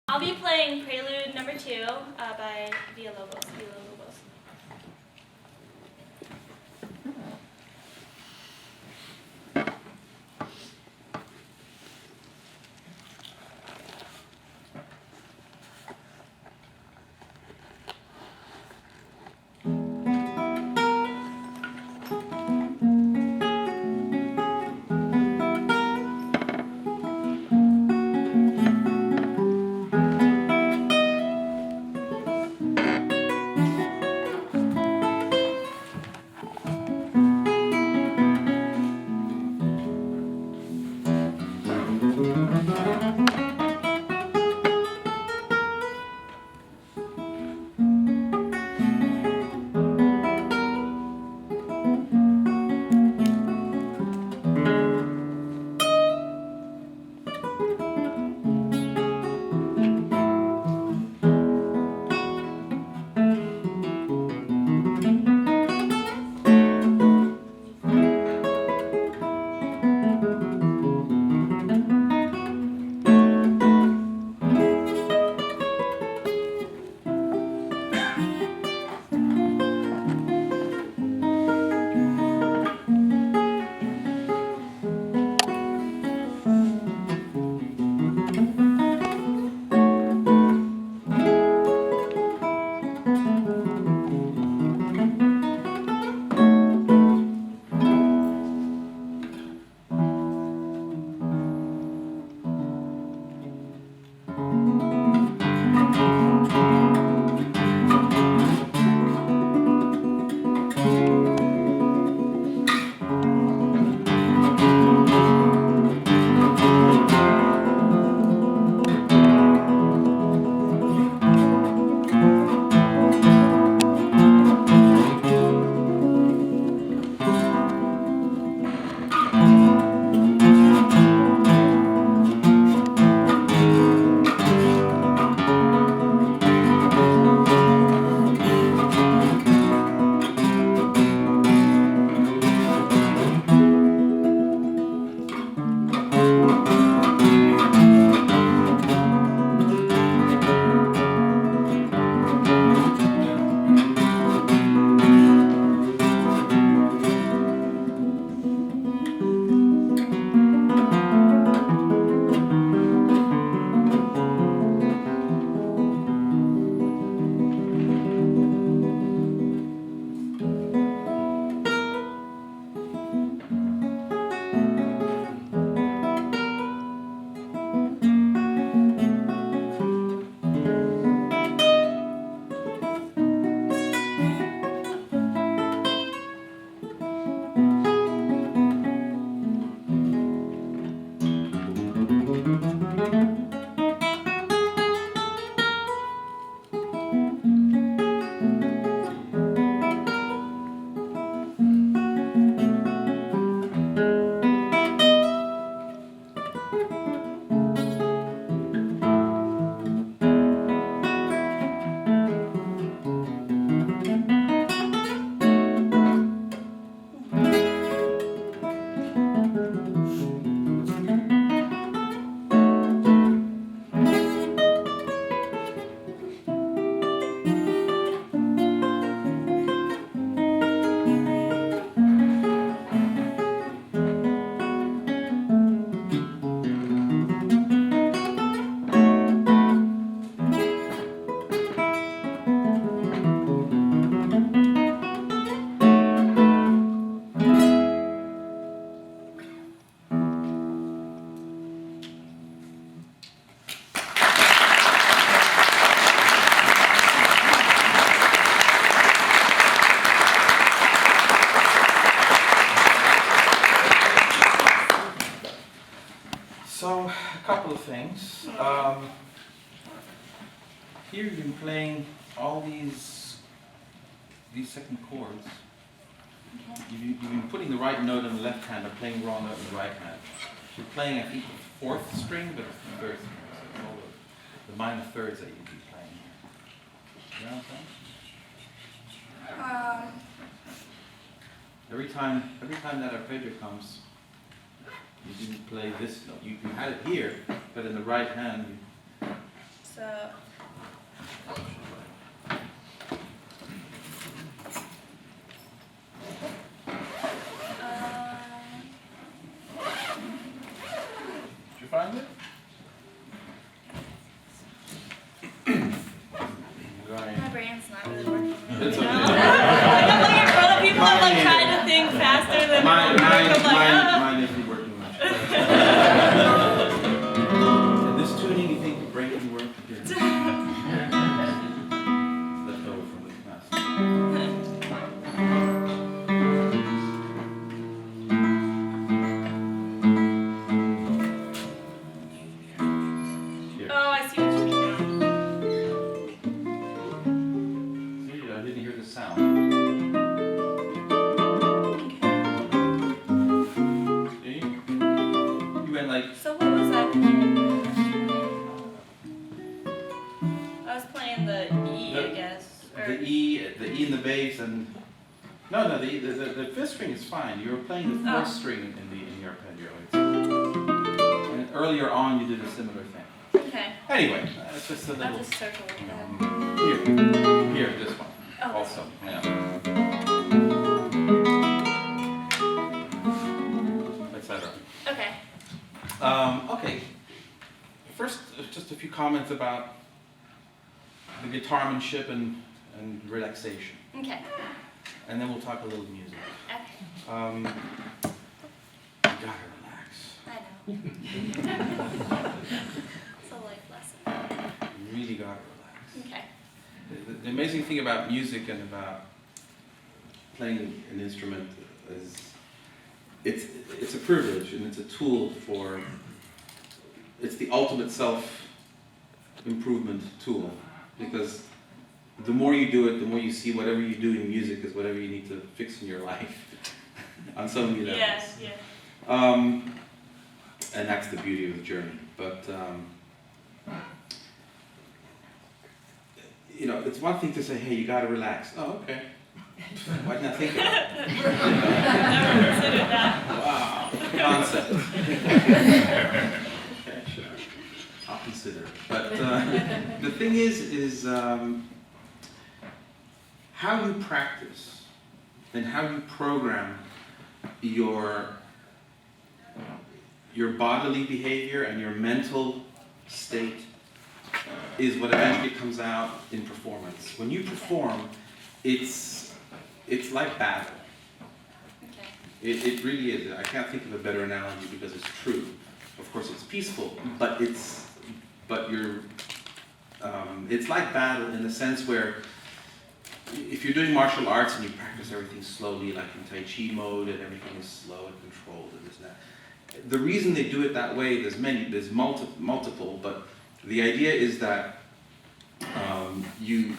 I'll be playing Prelude number 2 by Lobos. So, a couple of things. Here you've been playing all these second chords. Okay. You've been putting the right note on the left hand and playing the wrong note on the right hand. You're playing, I think, the fourth string, but it's the third string. So it's all the minor thirds that you'd be playing here. You know what I'm saying? Every time that arpeggio comes, you didn't play this note. You had it here, but in the right hand, So. Did you find it? My brain's not really working. It's okay. I'm looking in front of people. I'm like trying to think faster than Mine isn't working much. And this tuning, you think the brain can work? Here. Let's go from the class. Here. Oh, I see what you mean now. See, I didn't hear the sound. See? You went like. So what was I playing? I was playing the E, I guess. Or The E in the bass, and no, the fifth string is fine. You were playing the fourth string in your arpeggio. And earlier on, you did a similar thing. okay. Anyway, it's just a I'll little. just circle with that. Here, this one. Oh, Also, yeah. Etc. okay. Okay. First, just a few comments about the guitarmanship and relaxation, Okay. and then we'll talk a little music. Okay. You gotta relax. I know. It's a life lesson. You really gotta relax. Okay. The amazing thing about music and about playing an instrument is it's a privilege and it's a tool for, it's the ultimate self-improvement tool, because the more you do it, the more you see whatever you do in music is whatever you need to fix in your life on so many levels. Yes, yeah. And that's the beauty of the journey. But you know, it's one thing to say, hey, you gotta relax. Oh, okay. Why didn't I think of that? Never considered that. Wow, concept. Okay, sure. I'll consider it. But the thing is how you practice and how you program your bodily behavior and your mental state is what eventually comes out in performance. When you perform, it's like battle. Okay. It really is. I can't think of a better analogy because it's true. Of course, it's peaceful, but it's like battle in the sense where if you're doing martial arts and you practice everything slowly, like in Tai Chi mode, and everything is slow and controlled and this and that. The reason they do it that way, there's multiple, but the idea is that you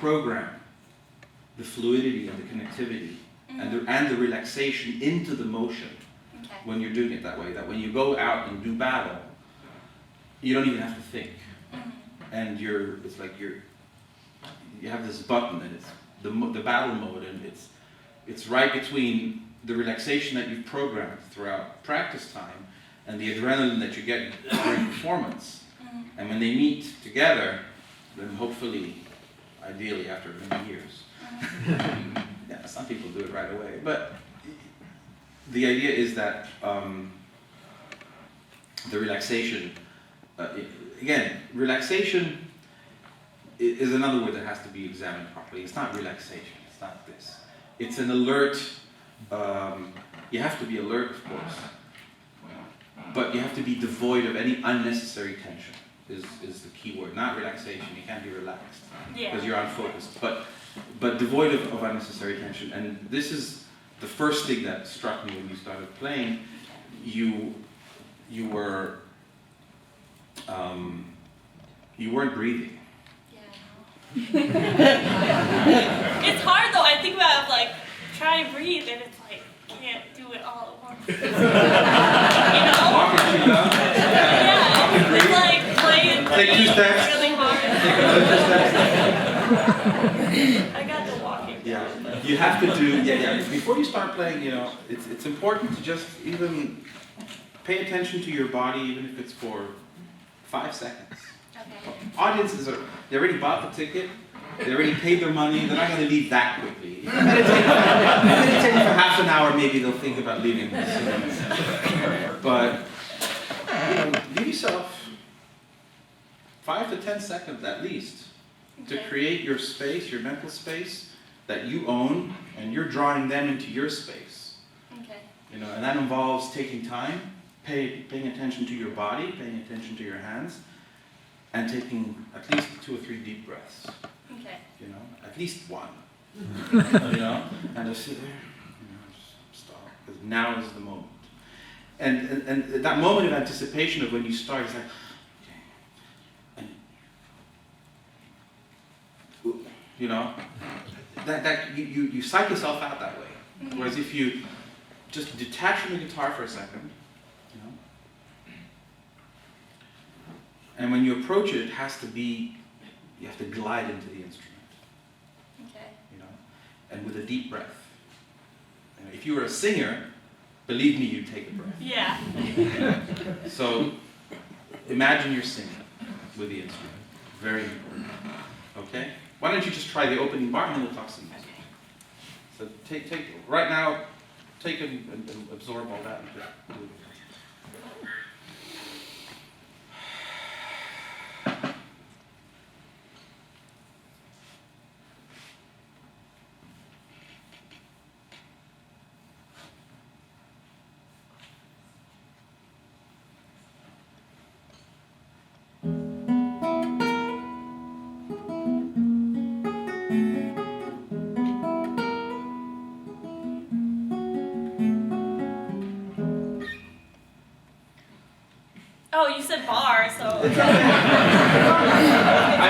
program the fluidity and the connectivity and the relaxation into the motion when you're doing it that way. That when you go out and do battle, you don't even have to think, and it's like you have this button, and it's the battle mode, and it's right between the relaxation that you've programmed throughout practice time and the adrenaline that you get during performance. And when they meet together, then hopefully, ideally after many years, yeah, some people do it right away, but the idea is that the relaxation, again, relaxation is another word that has to be examined properly. It's not relaxation, it's not this. It's an alert, you have to be alert, of course, but you have to be devoid of any unnecessary tension, is the key word. Not relaxation, you can't be relaxed, because you're unfocused, but devoid of unnecessary tension. And this is the first thing that struck me when you started playing. You weren't breathing. It's hard though. I think about like trying to breathe and it's like can't do it all at once. You know? Walking too loud? Yeah. It's like playing Take 2 steps. really hard. Take 2 steps. I got the walking. Yeah, you have to do, before you start playing, you know, it's important to just even pay attention to your body, even if it's for 5 seconds. Okay. Audiences they already bought the ticket, they already paid their money, they're not going to leave that quickly. If you meditate for half an hour, maybe they'll think about leaving. But, give yourself 5 to 10 seconds at least to create your space, your mental space that you own, and you're drawing them into your space. Okay. And that involves taking time, paying attention to your body, paying attention to your hands, and taking at least 2 or 3 deep breaths. Okay. At least one. And just sit there, just stop, because now is the moment. And that moment of anticipation of when you start is like, that you psych yourself out that way. Whereas if you just detach from the guitar for a second, and when you approach it, it has to be, you have to glide into the instrument. Okay. And with a deep breath. If you were a singer, believe me, you'd take a breath. Yeah. So imagine you're singing with the instrument. Very important. Okay? Why don't you just try the opening bar and then we'll talk some music. So take right now, take and absorb all that. Oh, you said bar, so. I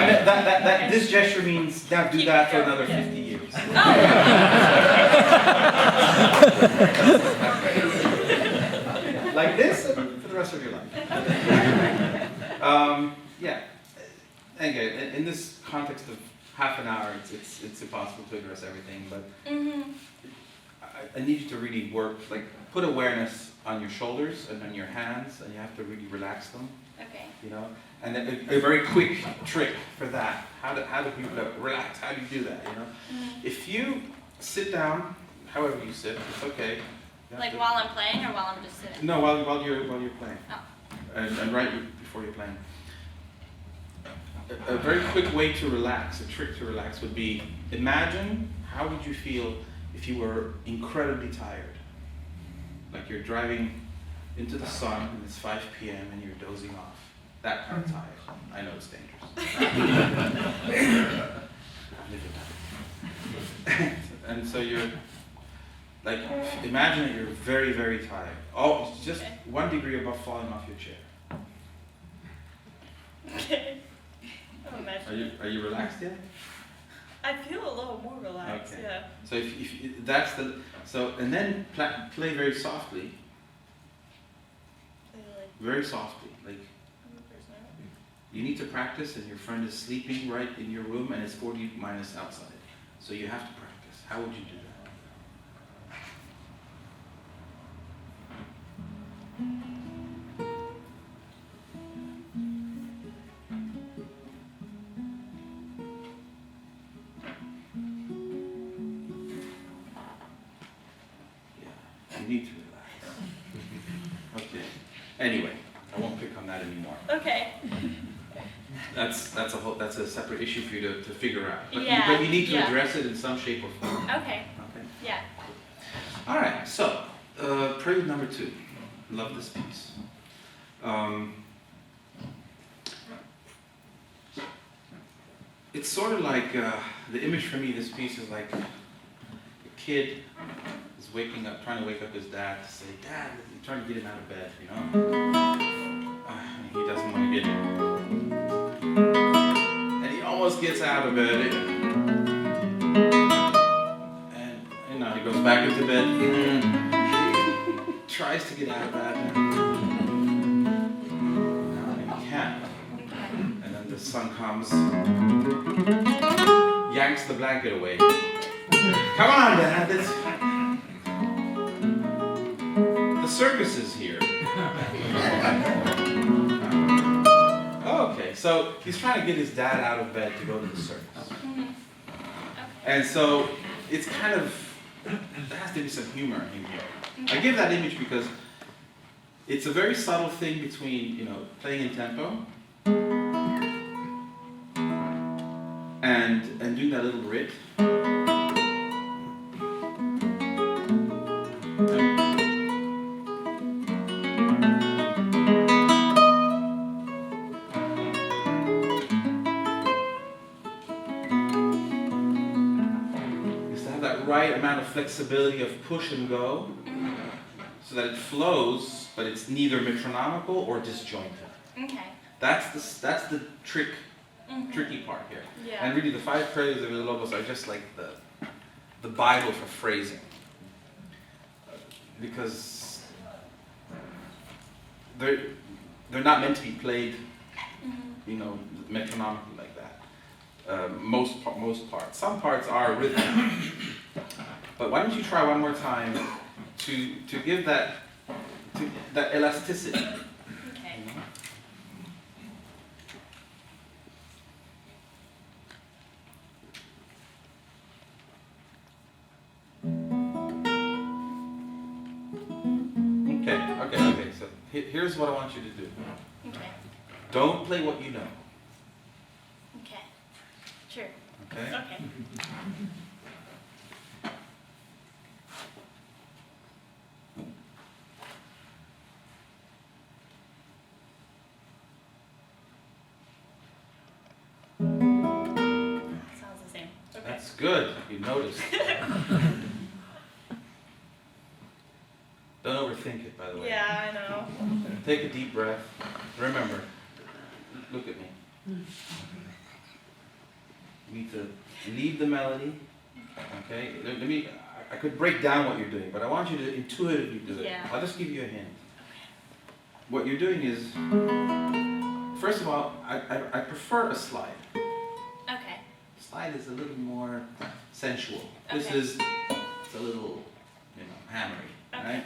meant that this gesture means now do that for another 50 years. Oh. Like this for the rest of your life. Yeah. Again, in this context of half an hour, it's impossible to address everything, but I need you to really work, put awareness on your shoulders and on your hands, and you have to really relax them. Okay. And then a very quick trick for that. How do people relax? How do you do that? If you sit down, however you sit, it's okay. While I'm playing or while I'm just sitting? No, while you're playing. Oh. And right before you're playing. A very quick way to relax, a trick to relax would be, imagine how would you feel if you were incredibly tired. Like you're driving into the sun and it's 5 p.m. and you're dozing off. That kind of tired. I know it's dangerous. And so you're, imagine that you're very, very tired. Oh, it's just 1 degree above falling off your chair. Okay. I'm imagining. Are you relaxed yet? I feel a little more relaxed, Okay. yeah. So if that's and then play very softly. Very softly, you need to practice, and your friend is sleeping right in your room, and it's 40 minus outside. So you have to practice. How would you do that? You need to relax. Okay. Anyway, I won't pick on that anymore. Okay. That's a separate issue for you to figure out. But, Yeah, but you need to yeah. address it in some shape or form. Okay. Okay. Yeah. All right. So, Prelude number 2. Love this piece. It's sort of like the image for me. This piece is like a kid is waking up, trying to wake up his dad to say, "Dad," he's trying to get him out of bed, he doesn't want to get him. And he almost gets out of bed. And, he goes back into bed. Tries to get out of bed. No, he can't. And then the sun comes, yanks the blanket away. Come on, Dad. The circus is here. Okay. Okay, so he's trying to get his dad out of bed to go to the circus. Okay. And so it's kind of, there has to be some humor in here. I give that image because it's a very subtle thing between, you know, playing in tempo and doing that little rit. Right amount of flexibility of push and go, so that it flows, but it's neither metronomical or disjointed. Okay. That's the tricky part here. Yeah. And really, the 5 Preludes of the Lobos are just like the Bible for phrasing, because they're not meant to be played, you know, metronomically like that. Most parts. Some parts are rhythmic. But why don't you try one more time to give that elasticity? Okay. Okay. So here's what I want you to do. Okay. Don't play what you know. Okay. Sure. Okay? Okay. Sounds the same. Okay. That's good. You noticed. Don't overthink it, by the way. Yeah, I know. Take a deep breath. Remember, look at me. You need to lead the melody. Okay? I could break down what you're doing, but I want you to intuitively do it. Yeah. I'll just give you a hint. What you're doing is, first of all, I prefer a slide. Okay. Slide is a little more sensual. This Okay. is, it's a little, you know, hammery, Okay. right?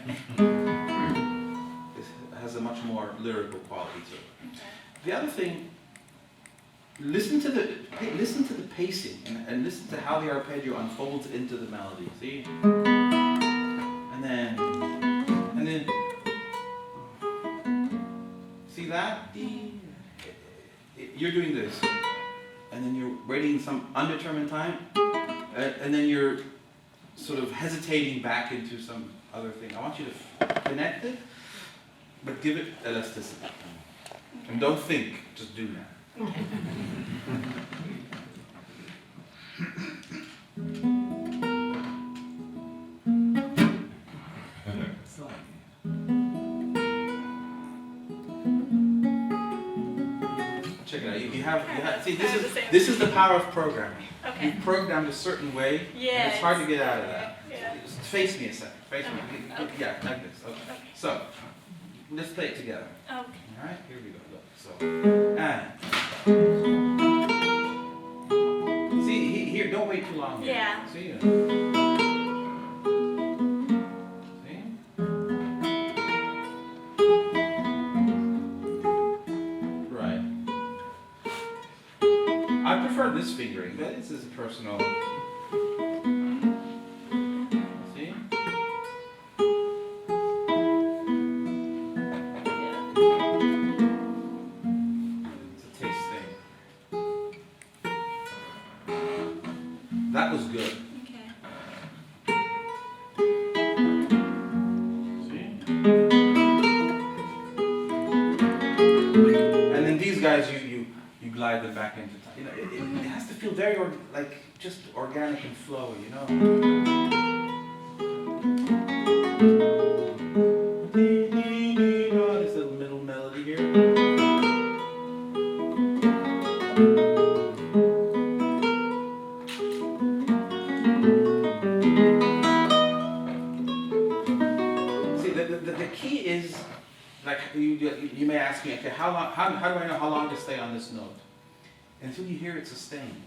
This has a much more lyrical quality to it. Okay. The other thing, listen to the pacing and listen to how the arpeggio unfolds into the melody. See, and then see that you're doing this, and then you're waiting some undetermined time, and then you're sort of hesitating back into some other thing. I want you to connect it, but give it elasticity, and don't think, just do that. Okay. Check it out. You have see, this is the power of programming. Okay. You've programmed a certain way, and Yes. it's hard to get out of that. Yeah. Just face me a second. Face me. Okay. Yeah, like this. Okay. Okay. So, let's play it together. Okay. All right. Here we go. Look. So, and see here. Don't wait too long. Here. Yeah. See. See. Right. I prefer this fingering, but this is a personal. See? It's a taste thing. That was good. Okay. See? And then these guys, you glide them back into time. You know, it has to feel very just organic and flowy, you know. This little middle melody here. See, the key is, like, you may ask me, okay, how do I know how long to stay on this note? Until you hear it sustained.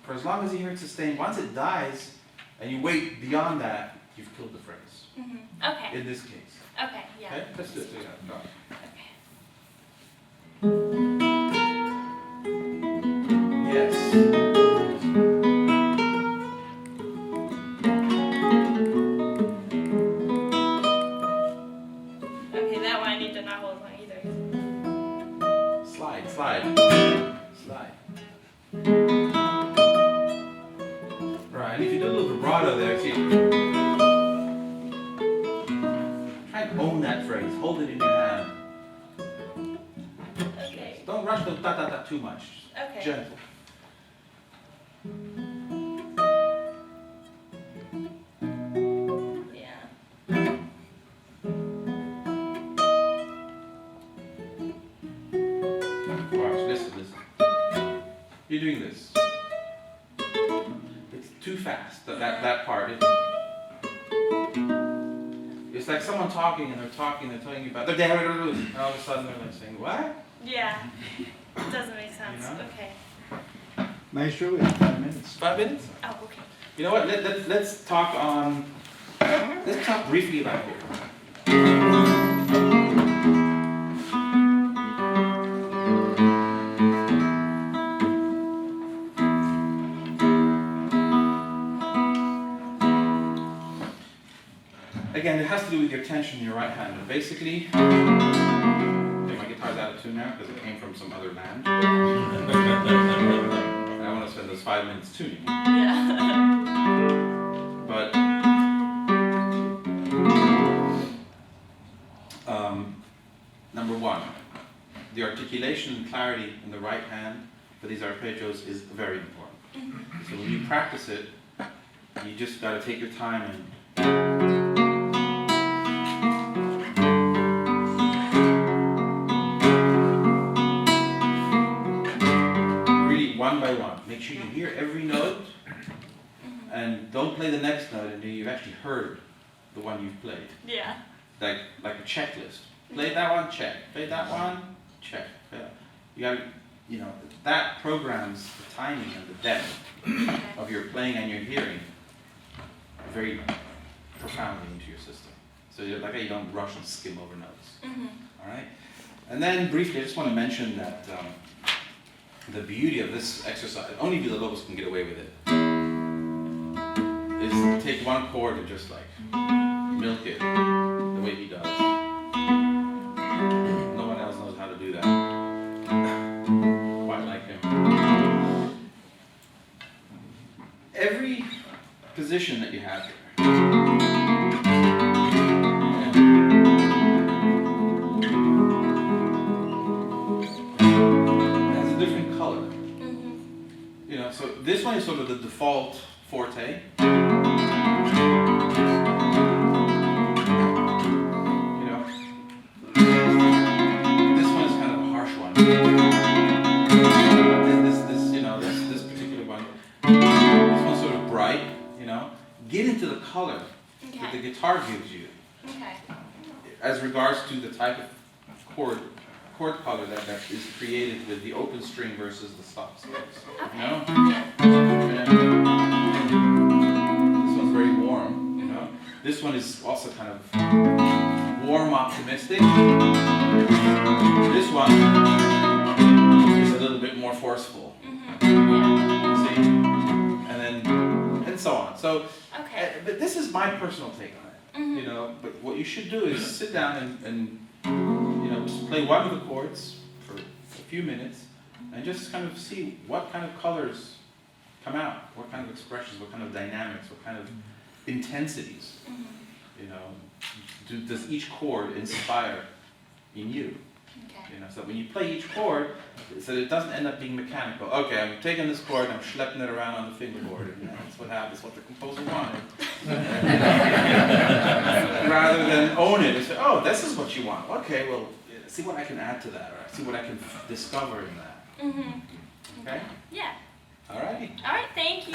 For as long as you hear it sustained, once it dies, and you wait beyond that, you've killed the phrase. Okay. In this case. Okay. Yeah. Okay? Let's do it together. Go. Okay. slide. Slide. Right, and if you do a little vibrato there, see. Try and own that phrase. Hold it in your hand. Okay. Don't rush the ta-ta-ta too much. Okay. Gentle. Yeah. Watch, listen. You're doing this. It's too fast, that part. It's like someone talking and they're telling you about, and all of a sudden they're like saying, what? Yeah. It doesn't make sense. You know? Okay. Maestro, we have 5 minutes. 5 minutes? Oh, okay. You know what? Let's talk briefly about it. Again, it has to do with your tension in your right hand. And basically, okay, my guitar's out of tune now because it came from some other land. I want to spend those 5 minutes tuning. Yeah. But number one, the articulation and clarity in the right hand for these arpeggios is very important. So when you practice it, you just got to take your time and really one by one. Make sure you hear every note and don't play the next note until you've actually heard the one you've played. Yeah. Like a checklist. Play that one, check. Play that one, check. You got that programs the timing and the depth of your playing and your hearing very profoundly into your system. So you don't rush and skim over notes. All right. And then briefly, I just want to mention that the beauty of this exercise, only the Lobos can get away with it, is to take one chord and just like milk it the way he does. No one else knows how to do that. Quite like him. Every position that you have here has a different color. So this one is sort of the default forte. This one is kind of a harsh one. This particular one. This one's sort of bright. Get into the color that the guitar gives you. Okay. As regards to the type of chord color that is created with the open string versus the stop strings. Okay. And this one's very warm. This one is also kind of warm, optimistic. This one is a little bit more forceful. Yeah. See? And so on. So, but this is my personal take on it. But what you should do is sit down and just play one of the chords for a few minutes and just kind of see what kind of colors come out, what kind of expressions, what kind of dynamics, what kind of intensities. Does each chord inspire in you? So when you play each chord, so it doesn't end up being mechanical. Okay, I'm taking this chord and I'm schlepping it around on the fingerboard, and that's what happens, what the composer wanted. Rather than own it and say, oh, this is what you want. Okay, well, see what I can add to that, or see what I can discover in that. Okay? Yeah. All righty. All right, thank you.